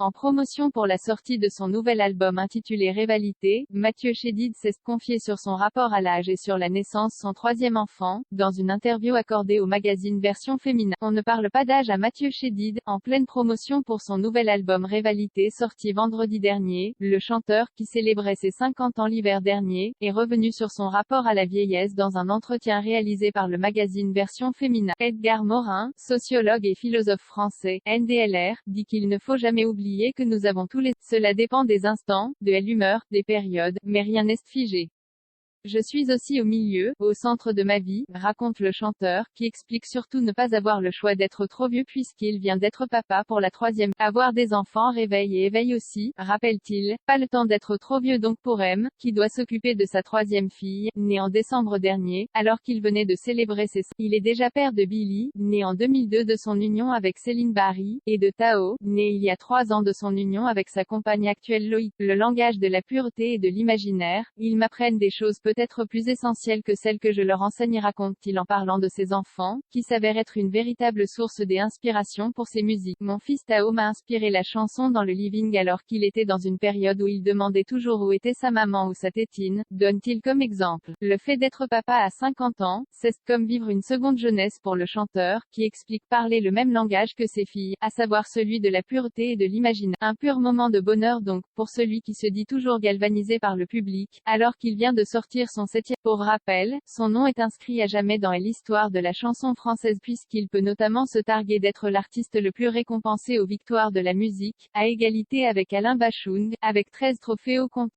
En promotion pour la sortie de son nouvel album intitulé Rivalité, Mathieu Chédid s'est confié sur son rapport à l'âge et sur la naissance son troisième enfant, dans une interview accordée au magazine Version Féminin. On ne parle pas d'âge à Mathieu Chédid, en pleine promotion pour son nouvel album Rivalité sorti vendredi dernier. Le chanteur, qui célébrait ses 50 ans l'hiver dernier, est revenu sur son rapport à la vieillesse dans un entretien réalisé par le magazine Version Féminin. Edgar Morin, sociologue et philosophe français, NDLR, dit qu'il ne faut jamais oublier que nous avons tous les... Cela dépend des instants, de l'humeur, des périodes, mais rien n'est figé. Je suis aussi au milieu, au centre de ma vie, raconte le chanteur, qui explique surtout ne pas avoir le choix d'être trop vieux puisqu'il vient d'être papa pour la troisième. Avoir des enfants réveille et éveille aussi, rappelle-t-il. Pas le temps d'être trop vieux donc pour M, qui doit s'occuper de sa troisième fille, née en décembre dernier, alors qu'il venait de célébrer ses... Il est déjà père de Billy, né en 2002 de son union avec Céline Barry, et de Tao, né il y a 3 ans de son union avec sa compagne actuelle Loïc. Le langage de la pureté et de l'imaginaire, ils m'apprennent des choses peut-être plus essentielles que celles que je leur enseigne, raconte-t-il en parlant de ses enfants, qui s'avèrent être une véritable source d'inspiration pour ses musiques. Mon fils Tao m'a inspiré la chanson dans le living alors qu'il était dans une période où il demandait toujours où était sa maman ou sa tétine, donne-t-il comme exemple. Le fait d'être papa à 50 ans, c'est comme vivre une seconde jeunesse pour le chanteur, qui explique parler le même langage que ses filles, à savoir celui de la pureté et de l'imaginaire. Un pur moment de bonheur donc, pour celui qui se dit toujours galvanisé par le public, alors qu'il vient de sortir son 7e. Pour rappel, son nom est inscrit à jamais dans l'histoire de la chanson française puisqu'il peut notamment se targuer d'être l'artiste le plus récompensé aux victoires de la musique, à égalité avec Alain Bachung, avec 13 trophées au compte.